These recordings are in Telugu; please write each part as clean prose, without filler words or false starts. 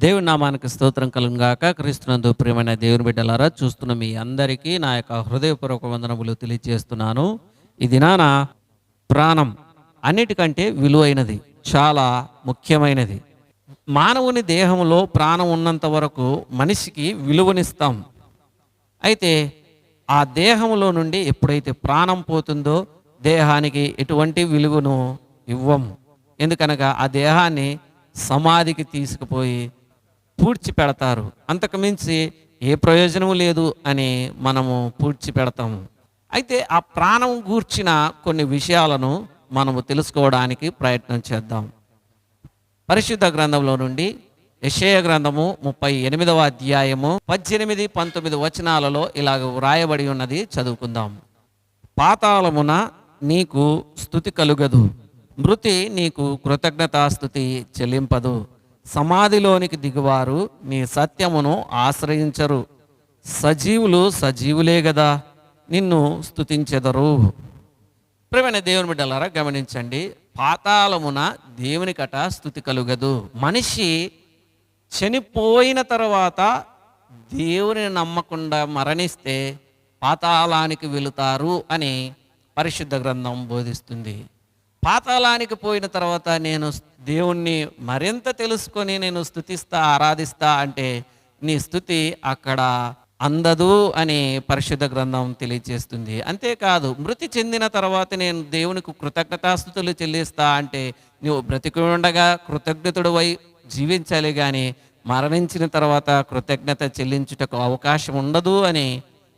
దేవుని నామానికి స్తోత్రం కలుగుగాక. క్రీస్తునందు ప్రియమైన దేవుని బిడ్డలారా, చూస్తున్న మీ అందరికీ నా యొక్క హృదయపూర్వక వందనములు తెలియజేస్తున్నాను. ఈ దినాన ప్రాణం అన్నిటికంటే విలువైనది, చాలా ముఖ్యమైనది. మానవుని దేహంలో ప్రాణం ఉన్నంత వరకు మనిషికి విలువనిస్తాం. అయితే ఆ దేహంలో నుండి ఎప్పుడైతే ప్రాణం పోతుందో దేహానికి ఎటువంటి విలువను ఇవ్వము. ఎందుకనగా ఆ దేహాన్ని సమాధికి తీసుకుపోయి పూడ్చి పెడతారు. అంతకు మించి ఏ ప్రయోజనం లేదు అని మనము పూడ్చి పెడతాము. అయితే ఆ ప్రాణం గూర్చిన కొన్ని విషయాలను మనము తెలుసుకోవడానికి ప్రయత్నం చేద్దాం. పరిశుద్ధ గ్రంథంలో నుండి యెషయా గ్రంథము 38వ అధ్యాయము 18, 19 వచనాలలో ఇలాగ వ్రాయబడి ఉన్నది, చదువుకుందాం. పాతాళమున నీకు స్తుతి కలుగదు, మృతి నీకు కృతజ్ఞతాస్తుతి చెల్లింపదు. సమాధిలోనికి దిగువారు నీ సత్యమును ఆశ్రయించరు. సజీవులు సజీవులే గదా, నిన్ను స్తుతించెదరు. ప్రియమైన దేవుని బిడ్డలారా, గమనించండి. పాతాళమున దేవునికట స్తుతి కలుగదు. మనిషి చనిపోయిన తర్వాత దేవుని నమ్మకుండా మరణిస్తే పాతాళానికి వెళుతారు అని పరిశుద్ధ గ్రంథం బోధిస్తుంది. పాతాళానికి పోయిన తర్వాత నేను దేవుణ్ణి మరింత తెలుసుకొని నేను స్తుతిస్తా, ఆరాధిస్తా అంటే నీ స్తుతి అక్కడ అందదు అని పరిశుద్ధ గ్రంథం తెలియజేస్తుంది. అంతేకాదు, మృతి చెందిన తర్వాత నేను దేవునికి కృతజ్ఞతాస్తుతులు చెల్లిస్తా అంటే నువ్వు బ్రతికి ఉండగా కృతజ్ఞతుడివై జీవించాలి, కానీ మరణించిన తర్వాత కృతజ్ఞత చెల్లించుటకు అవకాశం ఉండదు అని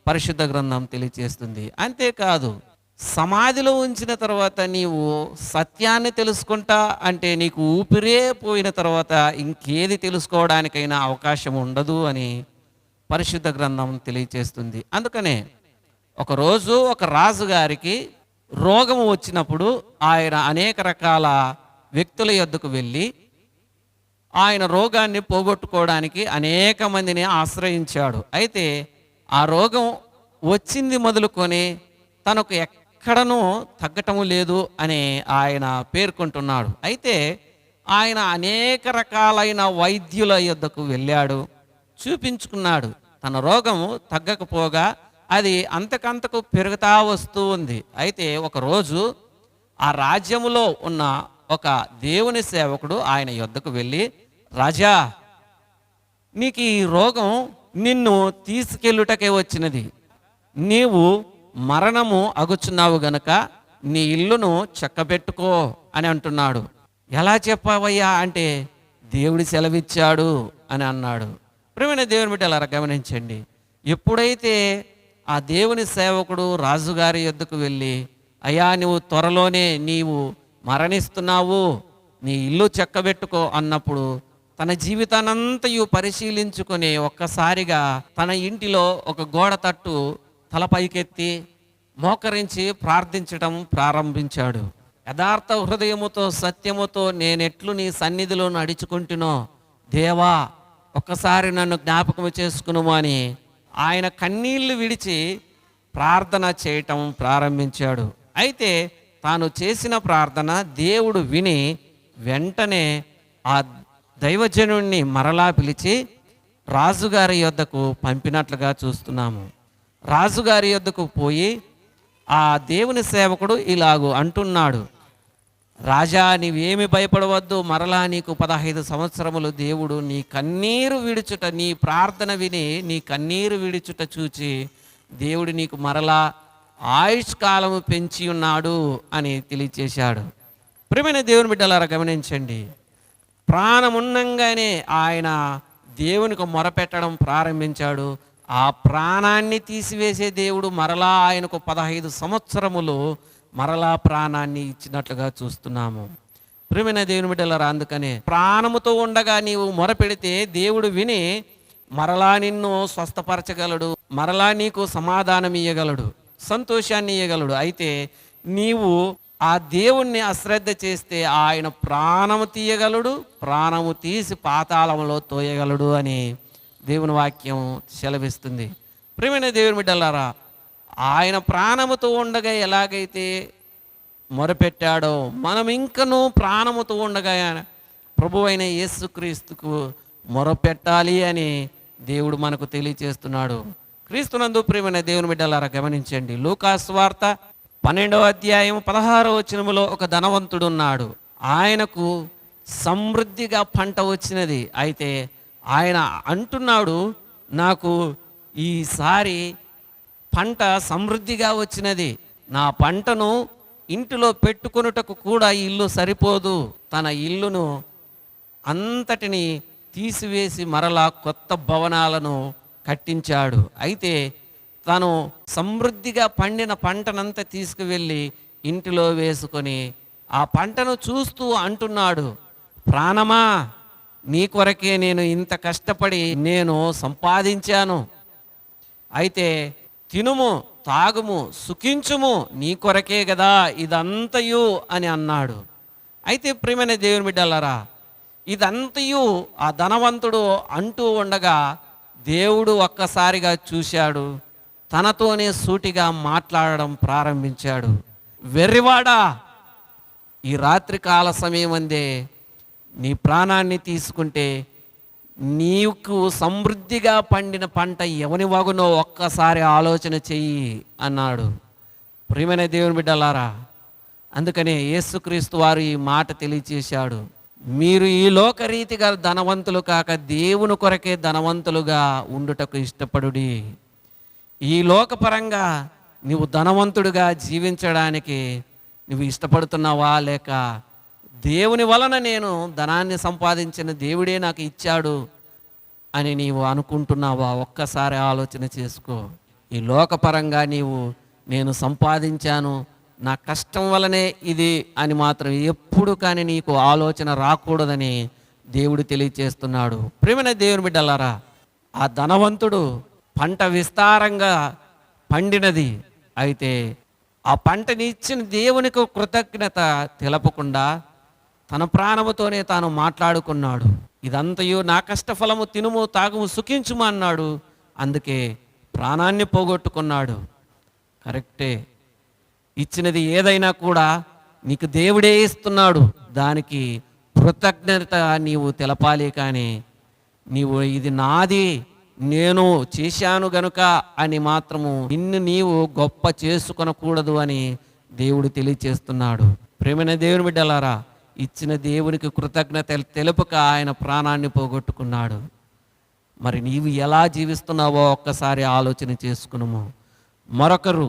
పరిశుద్ధ గ్రంథం తెలియజేస్తుంది. అంతేకాదు, సమాధిలో ఉంచిన తర్వాత నీవు సత్యాన్ని తెలుసుకుంటా అంటే నీకు ఊపిరే పోయిన తర్వాత ఇంకేది తెలుసుకోవడానికైనా అవకాశం ఉండదు అని పరిశుద్ధ గ్రంథం తెలియజేస్తుంది. అందుకనే ఒకరోజు ఒక రాజుగారికి రోగం వచ్చినప్పుడు ఆయన అనేక రకాల వ్యక్తుల యొద్దకు వెళ్ళి ఆయన రోగాన్ని పోగొట్టుకోవడానికి అనేక మందిని ఆశ్రయించాడు. అయితే ఆ రోగం వచ్చింది మొదలుకొని తనకు ఎక్కడనూ తగ్గటము లేదు అని ఆయన పేర్కొంటున్నాడు. అయితే ఆయన అనేక రకాలైన వైద్యుల యొద్దకు వెళ్ళాడు, చూపించుకున్నాడు. తన రోగము తగ్గకపోగా అది అంతకంతకు పెరుగుతా వస్తూ ఉంది. అయితే ఒకరోజు ఆ రాజ్యములో ఉన్న ఒక దేవుని సేవకుడు ఆయన యొద్దకు వెళ్ళి, రాజా, నీకు ఈ రోగం నిన్ను తీసుకెళ్ళుటకే వచ్చినది, నీవు మరణము అగుచున్నావు గనక నీ ఇల్లును చక్కబెట్టుకో అని అంటున్నాడు. ఎలా చెప్పావయ్యా అంటే దేవుడి సెలవిచ్చాడు అని అన్నాడు. ప్రియమైన దేవుని బిడ్డలారా, గమనించండి. ఎప్పుడైతే ఆ దేవుని సేవకుడు రాజుగారి యొద్దకు వెళ్ళి, అయ్యా నువ్వు త్వరలోనే నీవు మరణిస్తున్నావు, నీ ఇల్లు చక్కబెట్టుకో అన్నప్పుడు తన జీవితానంతయు పరిశీలించుకొని ఒక్కసారిగా తన ఇంటిలో ఒక గోడ తట్టు తల పైకెత్తి మోకరించి ప్రార్థించడం ప్రారంభించాడు. యథార్థ హృదయముతో సత్యముతో నేనెట్లు నీ సన్నిధిలో నడుచుకుంటునో దేవా, ఒక్కసారి నన్ను జ్ఞాపకం చేసుకును అని ఆయన కన్నీళ్లు విడిచి ప్రార్థన చేయటం ప్రారంభించాడు. అయితే తాను చేసిన ప్రార్థన దేవుడు విని వెంటనే ఆ దైవజనుణ్ణి మరలా పిలిచి రాజుగారి యొద్దకు పంపినట్లుగా చూస్తున్నాము. రాజుగారి యొద్దకు పోయి ఆ దేవుని సేవకుడు ఇలాగూ అంటున్నాడు, రాజా, నీవేమి భయపడవద్దు, మరలా నీకు 15 సంవత్సరములు దేవుడు నీ కన్నీరు విడుచుట, నీ ప్రార్థన విని నీ కన్నీరు విడుచుట చూచి దేవుడు నీకు మరలా ఆయుష్కాలము పెంచి ఉన్నాడు అని తెలియచేశాడు. ప్రియమైన దేవుని బిడ్డలారా, గమనించండి. ప్రాణమున్నంగానే ఆయన దేవునికి మొరపెట్టడం ప్రారంభించాడు. ఆ ప్రాణాన్ని తీసివేసే దేవుడు మరలా ఆయనకు 15 సంవత్సరములు మరలా ప్రాణాన్ని ఇచ్చినట్లుగా చూస్తున్నాము. ప్రియమైన దేవుని బిడ్డలారా, అందుకనే ప్రాణముతో ఉండగా నీవు మొరపెడితే దేవుడు విని మరలా నిన్ను స్వస్థపరచగలడు, మరలా నీకు సమాధానం ఇయ్యగలడు, సంతోషాన్ని ఇయ్యగలడు. అయితే నీవు ఆ దేవుణ్ణి అశ్రద్ధ చేస్తే ఆయన ప్రాణము తీయగలడు, ప్రాణము తీసి పాతాళంలో తోయగలడు అని దేవుని వాక్యం సెలవిస్తుంది. ప్రియమైన దేవుని బిడ్డలారా, ఆయన ప్రాణముతో ఉండగా ఎలాగైతే మొరపెట్టాడో మనం ఇంకనూ ప్రాణముతో ఉండగా ప్రభువైన యేసుక్రీస్తుకు మొరపెట్టాలి అని దేవుడు మనకు తెలియచేస్తున్నాడు. క్రీస్తునందు ప్రియమైన దేవుని బిడ్డలారా గమనించండి. లూకా సువార్త 12వ అధ్యాయం 16వ వచనములో ఒక ధనవంతుడు ఉన్నాడు. ఆయనకు సమృద్ధిగా పంట వచ్చినది. అయితే ఆయన అంటున్నాడు, నాకు ఈసారి పంట సమృద్ధిగా వచ్చినది, నా పంటను ఇంటిలో పెట్టుకొనుటకు కూడా ఇల్లు సరిపోదు. తన ఇల్లును అంతటిని తీసివేసి మరలా కొత్త భవనాలను కట్టించాడు. అయితే తను సమృద్ధిగా పండిన పంటనంతా తీసుకువెళ్ళి ఇంటిలో వేసుకొని ఆ పంటను చూస్తూ అంటున్నాడు, ప్రాణమా, నీ కొరకే నేను ఇంత కష్టపడి నేను సంపాదించాను. అయితే తినుము, తాగుము, సుఖించుము, నీ కొరకే కదా ఇదంతయు అని అన్నాడు. అయితే ప్రియమైన దేవుని బిడ్డలారా, ఇదంతయు ఆ ధనవంతుడు అంటూ ఉండగా దేవుడు ఒక్కసారిగా చూశాడు, తనతోనే సూటిగా మాట్లాడడం ప్రారంభించాడు. వెర్రివాడా, ఈ రాత్రి కాల సమయం అందే నీ ప్రాణాన్ని తీసుకుంటే నీకు సమృద్ధిగా పండిన పంట ఎవని వగునో ఒక్కసారి ఆలోచన చెయ్యి అన్నాడు. ప్రియమైన దేవుని బిడ్డలారా, అందుకనే యేసుక్రీస్తు వారు ఈ మాట తెలియచేశాడు. మీరు ఈ లోకరీతిగా ధనవంతులు కాక దేవుని కొరకే ధనవంతులుగా ఉండుటకు ఇష్టపడుడి. ఈ లోకపరంగా నువ్వు ధనవంతుడిగా జీవించడానికి నువ్వు ఇష్టపడుతున్నావా, లేక దేవుని వలన నేను ధనాన్ని సంపాదించిన దేవుడే నాకు ఇచ్చాడు అని నీవు అనుకుంటున్నావా? ఒక్కసారి ఆలోచన చేసుకో. ఈ లోకపరంగా నేను సంపాదించాను, నా కష్టం వలనే ఇది అని మాత్రం ఎప్పుడు కానీ నీకు ఆలోచన రాకూడదని దేవుడు తెలియచేస్తున్నాడు. ప్రియమైన దేవుని బిడ్డలారా, ఆ ధనవంతుడు పంట విస్తారంగా పండినది. అయితే ఆ పంటని ఇచ్చిన దేవునికి కృతజ్ఞత తెలపకుండా తన ప్రాణముతోనే తాను మాట్లాడుకున్నాడు. ఇదంతయు నా కష్టఫలము, తినుము, తాగుము, సుఖించుము అన్నాడు. అందుకే ప్రాణాన్ని పోగొట్టుకున్నాడు. కరెక్టే, ఇచ్చినది ఏదైనా కూడా నీకు దేవుడే ఇస్తున్నాడు, దానికి కృతజ్ఞత నీవు తెలపాలి. కానీ నీవు ఇది నాది, నేను చేశాను గనుక అని మాత్రము నిన్ను నీవు గొప్ప చేసుకొనకూడదు అని దేవుడు తెలియచేస్తున్నాడు. ప్రేమైన దేవుని బిడ్డలారా, ఇచ్చిన దేవునికి కృతజ్ఞత తెలుపక ఆయన ప్రాణాన్ని పోగొట్టుకున్నాడు. మరి నీవు ఎలా జీవిస్తున్నావో ఒక్కసారి ఆలోచన చేసుకున్నాము. మరొకరు,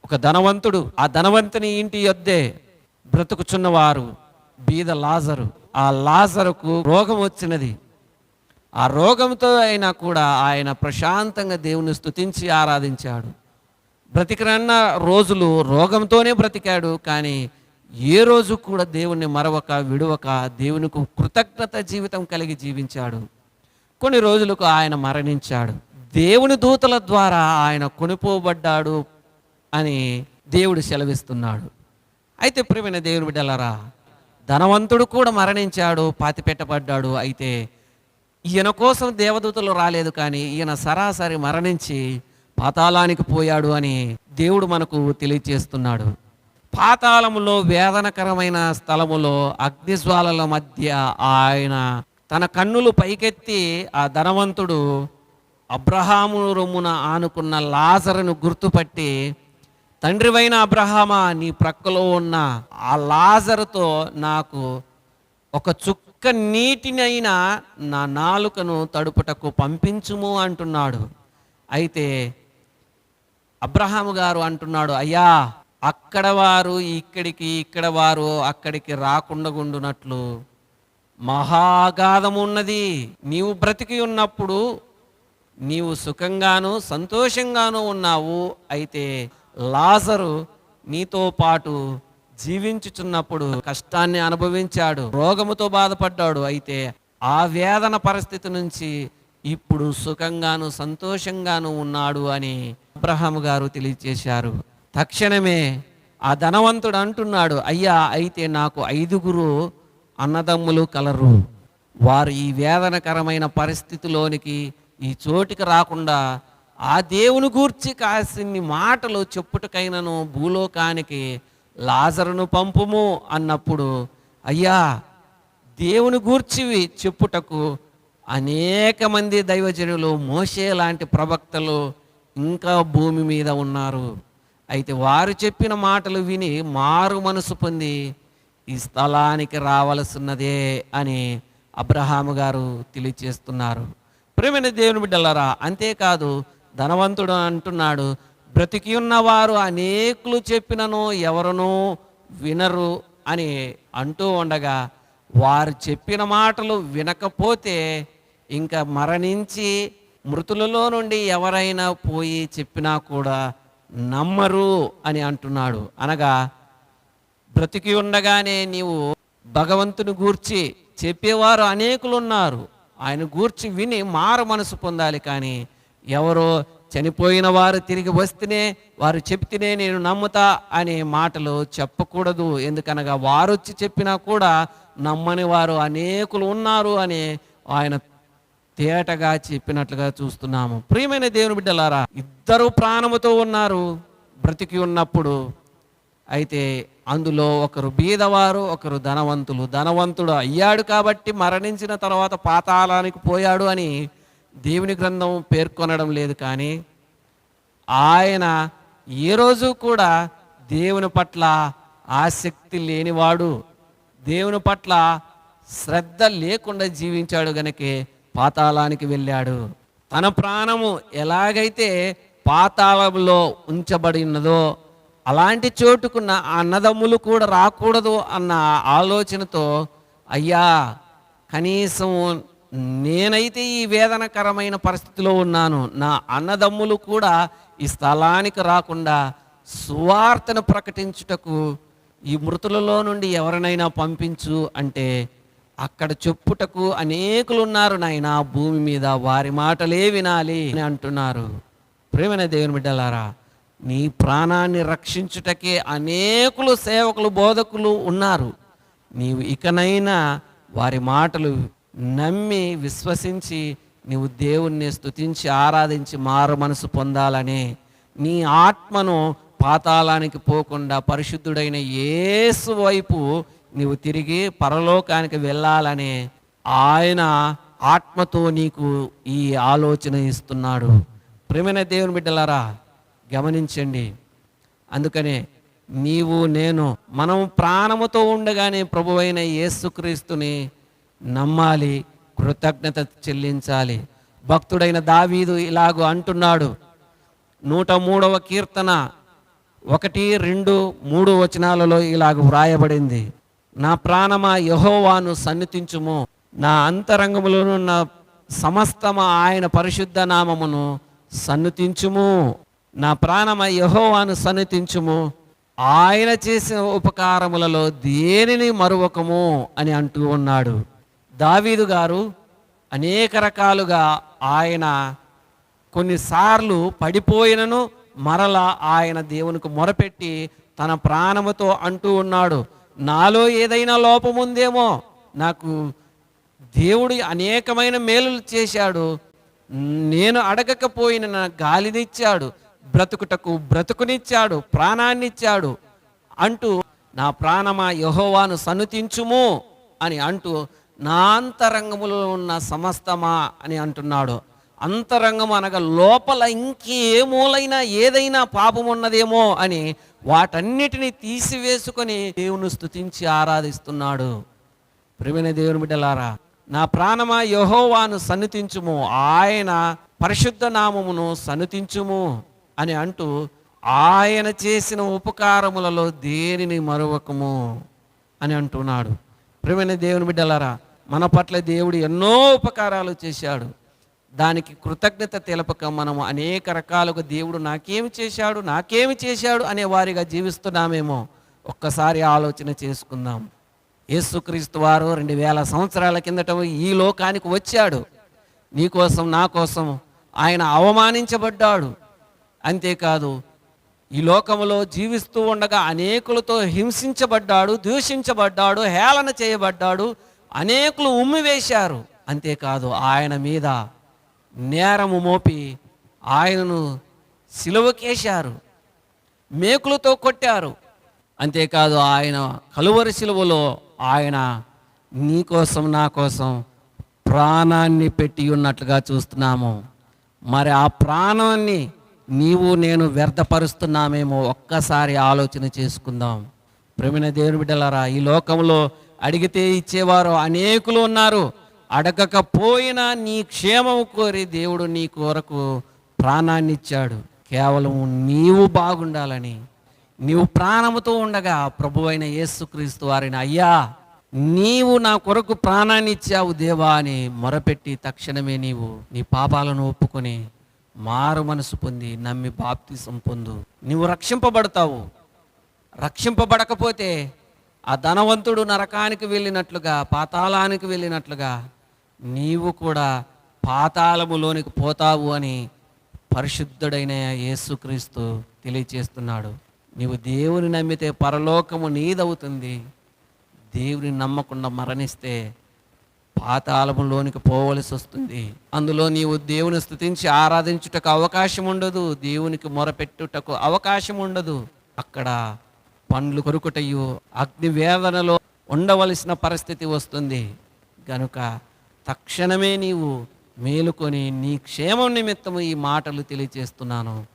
ఒక ధనవంతుడు, ఆ ధనవంతుని ఇంటి యొద్దే బ్రతుకుచున్నవారు బీద లాజరు. ఆ లాజరుకు రోగం వచ్చినది. ఆ రోగంతో అయినా కూడా ఆయన ప్రశాంతంగా దేవుని స్తుతించి ఆరాధించాడు. బ్రతికిరన్న రోజులు రోగంతోనే బ్రతికాడు. కానీ ఏ రోజు కూడా దేవుణ్ణి మరవక విడువక దేవునికి కృతజ్ఞత జీవితం కలిగి జీవించాడు. కొన్ని రోజులకు ఆయన మరణించాడు. దేవుని దూతల ద్వారా ఆయన కొనిపోబడ్డాడు అని దేవుడు సెలవిస్తున్నాడు. అయితే ప్రియమైన దేవుని బిడ్డలారా, ధనవంతుడు కూడా మరణించాడు, పాతిపెట్టబడ్డాడు. అయితే ఈయన కోసం దేవదూతలు రాలేదు, కానీ ఈయన సరాసరి మరణించి పాతాళానికి పోయాడు అని దేవుడు మనకు తెలియజేస్తున్నాడు. పాతాళములో, వేదనకరమైన స్థలములో, అగ్నిజ్వాలల మధ్య ఆయన తన కన్నులు పైకెత్తి ఆ ధనవంతుడు అబ్రహాము రొమ్మున ఆనుకున్న లాజరును గుర్తుపట్టి, తండ్రివైన అబ్రహామా, నీ ప్రక్కలో ఉన్న ఆ లాజరుతో నాకు ఒక చుక్క నీటినైనా నా నాలుకను తడుపుటకు పంపించుము అంటున్నాడు. అయితే అబ్రహాము గారు అంటున్నాడు, అయ్యా, అక్కడ వారు ఇక్కడికి, ఇక్కడ వారు అక్కడికి రాకుండా ఉండునట్లు మహాగాధము ఉన్నది. నీవు బ్రతికి ఉన్నప్పుడు నీవు సుఖంగాను సంతోషంగాను ఉన్నావు. అయితే లాజరు నీతో పాటు జీవించుచున్నప్పుడు కష్టాన్ని అనుభవించాడు, రోగముతో బాధపడ్డాడు. అయితే ఆ వేదన పరిస్థితి నుంచి ఇప్పుడు సుఖంగాను సంతోషంగాను ఉన్నాడు అని అబ్రహాము గారు తెలియజేశారు. తక్షణమే ఆ ధనవంతుడు అంటున్నాడు, అయ్యా, అయితే నాకు 5 అన్నదమ్ములు కలరు. వారు ఈ వేదనకరమైన పరిస్థితిలోనికి, ఈ చోటికి రాకుండా ఆ దేవుని గూర్చి కాసిన్ని మాటలు చెప్పుటకైనను భూలోకానికి లాజరును పంపుము అన్నప్పుడు, అయ్యా, దేవుని గూర్చి చెప్పుటకు అనేక మంది దైవజనులు, మోషే లాంటి ప్రవక్తలు ఇంకా భూమి మీద ఉన్నారు. అయితే వారు చెప్పిన మాటలు విని మారు మనసు పొంది ఈ స్థలానికి రావలసినదే అని అబ్రహాము గారు తెలియచేస్తున్నారు. ప్రియమైన దేవుని బిడ్డలారా, అంతేకాదు ధనవంతుడు అంటున్నాడు, బ్రతికి ఉన్నవారు అనేకులు చెప్పినను ఎవరునూ వినరు అని అంటూ ఉండగా, వారు చెప్పిన మాటలు వినకపోతే ఇంకా మరణించి మృతులలో నుండి ఎవరైనా పోయి చెప్పినా కూడా నమ్మరు అని అంటున్నాడు. అనగా బ్రతికి ఉండగానే నీవు భగవంతుని గూర్చి చెప్పేవారు అనేకులు ఉన్నారు, ఆయన గూర్చి విని మారు మనసు పొందాలి. కానీ ఎవరో చనిపోయిన వారు తిరిగి వస్తేనే, వారు చెప్తేనే నేను నమ్ముతా అనే మాటలు చెప్పకూడదు. ఎందుకనగా వారు వచ్చి చెప్పినా కూడా నమ్మని వారు అనేకులు ఉన్నారు అని ఆయన తేటగా చెప్పినట్లుగా చూస్తున్నాము. ప్రియమైన దేవుని బిడ్డలారా, ఇద్దరు ప్రాణముతో ఉన్నారు బ్రతికి ఉన్నప్పుడు. అయితే అందులో ఒకరు బీదవారు, ఒకరు ధనవంతులు. ధనవంతుడు అయ్యాడు కాబట్టి మరణించిన తర్వాత పాతాళానికి పోయాడు అని దేవుని గ్రంథం పేర్కొనడం లేదు. కానీ ఆయన ఏ రోజు కూడా దేవుని పట్ల ఆసక్తి లేనివాడు, దేవుని పట్ల శ్రద్ధ లేకుండా జీవించాడు గనుకే పాతాళానికి వెళ్ళాడు. తన ప్రాణము ఎలాగైతే పాతాళంలో ఉంచబడినదో అలాంటి చోటుకున్న అన్నదమ్ములు కూడా రాకూడదు అన్న ఆలోచనతో, అయ్యా కనీసం నేనైతే ఈ వేదనకరమైన పరిస్థితిలో ఉన్నాను, నా అన్నదమ్ములు కూడా ఈ స్థలానికి రాకుండా సువార్తను ప్రకటించుటకు ఈ మృతులలో నుండి ఎవరినైనా పంపించు అంటే, అక్కడ చెప్పుటకు అనేకులు ఉన్నారు నాయనా భూమి మీద, వారి మాటలే వినాలి అని అంటున్నారు. ప్రియమైన దేవుని బిడ్డలారా, నీ ప్రాణాన్ని రక్షించుటకే అనేకులు సేవకులు, బోధకులు ఉన్నారు. నీవు ఇకనైనా వారి మాటలు నమ్మి విశ్వసించి నీవు దేవుణ్ణి స్తుతించి ఆరాధించి మారు మనసు పొందాలనే, నీ ఆత్మను పాతాళానికి పోకుండా పరిశుద్ధుడైన యేసు వైపు నీవు తిరిగి పరలోకానికి వెళ్ళాలనే ఆయన ఆత్మతో నీకు ఈ ఆలోచన ఇస్తున్నాడు. ప్రియమైన దేవుని బిడ్డలారా, గమనించండి. అందుకనే నీవు నేను మనం ప్రాణముతో ఉండగానే ప్రభువైన యేసుక్రీస్తుని నమ్మాలి, కృతజ్ఞత చెల్లించాలి. భక్తుడైన దావీదు ఇలాగూ అంటున్నాడు. 103వ కీర్తన 1, 2, 3 వచనాలలో ఇలాగ వ్రాయబడింది. నా ప్రాణమా యెహోవాను సన్నిధించుము, నా అంతరంగములోనున్న సమస్తమ ఆయన పరిశుద్ధ నామమును సన్నిధించుము. నా ప్రాణమా యెహోవాను సన్నిధించుము, ఆయన చేసిన ఉపకారములలో దేనిని మరువకము అని అంటూ ఉన్నాడు. దావీదు గారు అనేక రకాలుగా ఆయన కొన్నిసార్లు పడిపోయినను మరలా ఆయన దేవునికి మొరపెట్టి తన ప్రాణముతో అంటూ ఉన్నాడు, నాలో ఏదైనా లోపముందేమో, నాకు దేవుడు అనేకమైన మేలులు చేశాడు, నేను అడగకపోయిన నా గాలినిచ్చాడు, బ్రతుకుటకు బ్రతుకునిచ్చాడు, ప్రాణాన్నిచ్చాడు అంటూ నా ప్రాణమా యెహోవాను సన్నుతించుము అని అంటూ నా అంతరంగములో ఉన్న సమస్తమా అని అంటున్నాడు. అంతరంగం అనగా లోపల ఇంకే మూలైనా ఏదైనా పాపం ఉన్నదేమో అని వాటన్నిటిని తీసివేసుకొని దేవుని స్తుతించి ఆరాధిస్తున్నాడు. ప్రియమైన దేవుని బిడ్డలారా, నా ప్రాణమా యెహోవాను సన్నిధించుము, ఆయన పరిశుద్ధ నామమును సన్నిధించుము అని అంటూ ఆయన చేసిన ఉపకారములలో దేనిని మరువకము అని అంటున్నాడు. ప్రియమైన దేవుని బిడ్డలారా, మన పట్ల దేవుడు ఎన్నో ఉపకారాలు చేశాడు. దానికి కృతజ్ఞత తెలపక మనము అనేక రకాలుగా దేవుడు నాకేమి చేశాడు అనే వారిగా జీవిస్తున్నామేమో. ఒక్కసారి ఆలోచన చేసుకుందాం. యేసుక్రీస్తు వారు 2000 సంవత్సరాల కిందట ఈ లోకానికి వచ్చాడు. నీకోసం నా కోసం ఆయన అవమానించబడ్డాడు. అంతేకాదు ఈ లోకములో జీవిస్తూ ఉండగా అనేకులతో హింసించబడ్డాడు, దూషించబడ్డాడు, హేళన చేయబడ్డాడు, అనేకులు ఉమ్మివేశారు. అంతేకాదు ఆయన మీద నేరము మోపి ఆయనను సిలువకేశారు, మేకులతో కొట్టారు. అంతేకాదు ఆయన కలువరి సిలువలో ఆయన నీ కోసం నా కోసం ప్రాణాన్ని పెట్టి ఉన్నట్లుగా చూస్తున్నాము. మరి ఆ ప్రాణాన్ని నీవు నేను వ్యర్థపరుస్తున్నామేమో ఒక్కసారి ఆలోచన చేసుకుందాం. ప్రేమైన దేవుని బిడ్డలారా, ఈ లోకంలో అడిగితే ఇచ్చేవారు అనేకులు ఉన్నారు. అడగకపోయినా నీ క్షేమం కోరి దేవుడు నీ కొరకు ప్రాణాన్ని ఇచ్చాడు. కేవలం నీవు బాగుండాలని. నీవు ప్రాణముతో ఉండగా ప్రభువైన యేసుక్రీస్తు వారిని, అయ్యా నీవు నా కొరకు ప్రాణాన్ని ఇచ్చావు దేవా అని మొరపెట్టి తక్షణమే నీవు నీ పాపాలను ఒప్పుకొని మారు మనసు పొంది నమ్మి బాప్తిసం పొందు. నీవు రక్షింపబడతావు. రక్షింపబడకపోతే ఆ ధనవంతుడు నరకానికి వెళ్ళినట్లుగా, పాతాళానికి వెళ్ళినట్లుగా నీవు కూడా పాతాళములోనికి పోతావు అని పరిశుద్ధుడైన యేసుక్రీస్తు తెలియచేస్తున్నాడు. నీవు దేవుని నమ్మితే పరలోకము నీదవుతుంది. దేవుని నమ్మకుండా మరణిస్తే పాతాళములోనికి పోవలసి వస్తుంది. అందులో నీవు దేవుని స్తుతించి ఆరాధించుటకు అవకాశం ఉండదు. దేవునికి మొరపెట్టుటకు అవకాశం ఉండదు. అక్కడ పండ్లు కొరుకుటయు అగ్ని వేదనలో ఉండవలసిన పరిస్థితి వస్తుంది. గనుక తక్షణమే నీవు మేలుకొని నీ క్షేమం నిమిత్తము ఈ మాటలు తెలియచేస్తున్నాను.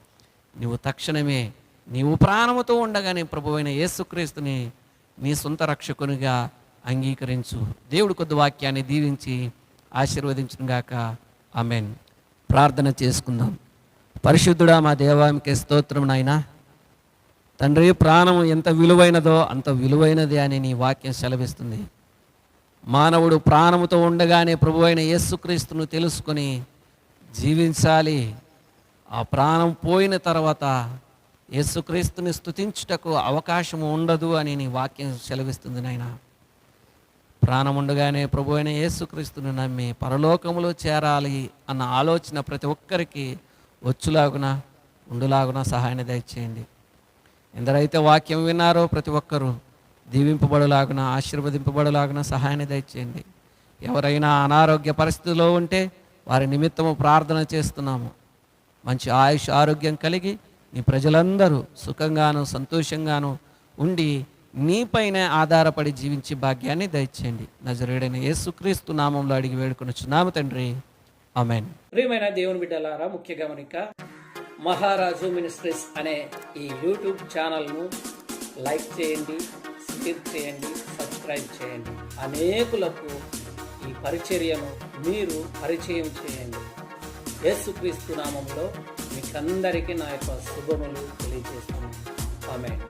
నీవు తక్షణమే నీవు ప్రాణముతో ఉండగానే ప్రభువైన యేసుక్రీస్తుని నీ సొంత రక్షకునిగా అంగీకరించు. దేవుడు కొద్ది వాక్యాన్ని దీవించి ఆశీర్వదించును గాక. ఆమేన్. ప్రార్థన చేసుకుందాం. పరిశుద్ధుడా మా దేవానికి స్తోత్రం నాయనా. తండ్రి, ప్రాణం ఎంత విలువైనదో అంత విలువైనది అని నీ వాక్యం సెలవిస్తుంది. మానవుడు ప్రాణముతో ఉండగానే ప్రభువైన యేసుక్రీస్తును తెలుసుకొని జీవించాలి. ఆ ప్రాణం పోయిన తర్వాత యేసుక్రీస్తుని స్తుతించుటకు అవకాశం ఉండదు అని నీ వాక్యం సెలవిస్తుంది నాయన. ప్రాణం ఉండగానే ప్రభువైన యేసుక్రీస్తుని నమ్మి పరలోకములో చేరాలి అన్న ఆలోచన ప్రతి ఒక్కరికి వచ్చులాగున ఉండులాగున సహాయాన్ని దయచేయండి. ఎందరైతే వాక్యం విన్నారో ప్రతి ఒక్కరూ దీవింపబడులాగున, ఆశీర్వదింపబడులాగున సహాయాన్ని దయచేయండి. ఎవరైనా అనారోగ్య పరిస్థితిలో ఉంటే వారి నిమిత్తము ప్రార్థన చేస్తున్నాము. మంచి ఆయుష్ ఆరోగ్యం కలిగి నీ ప్రజలందరూ సుఖంగాను సంతోషంగాను ఉండి నీపైన ఆధారపడి జీవించే భాగ్యాన్ని దయచేయండి. నజరేయుడైన యేసుక్రీస్తు నామంలో అడిగి వేడుకొనుచున్నాము తండ్రి. ఆమేన్. ప్రియమైన దేవుని బిడ్డలారా, ముఖ్య గమనిక, మహారాజు మినిస్ట్రీస్ అనే ఈ యూట్యూబ్ ఛానల్ను లైక్ చేయండి, షేర్ చేయండి, సబ్స్క్రైబ్ చేయండి. అనేకులకు ఈ పరిచర్యను మీరు పరిచయం చేయండి. యేసుక్రీస్తు నామంలో మీకందరికీ నా యొక్క శుభములు తెలియజేస్తున్నాను. ఆమేన్.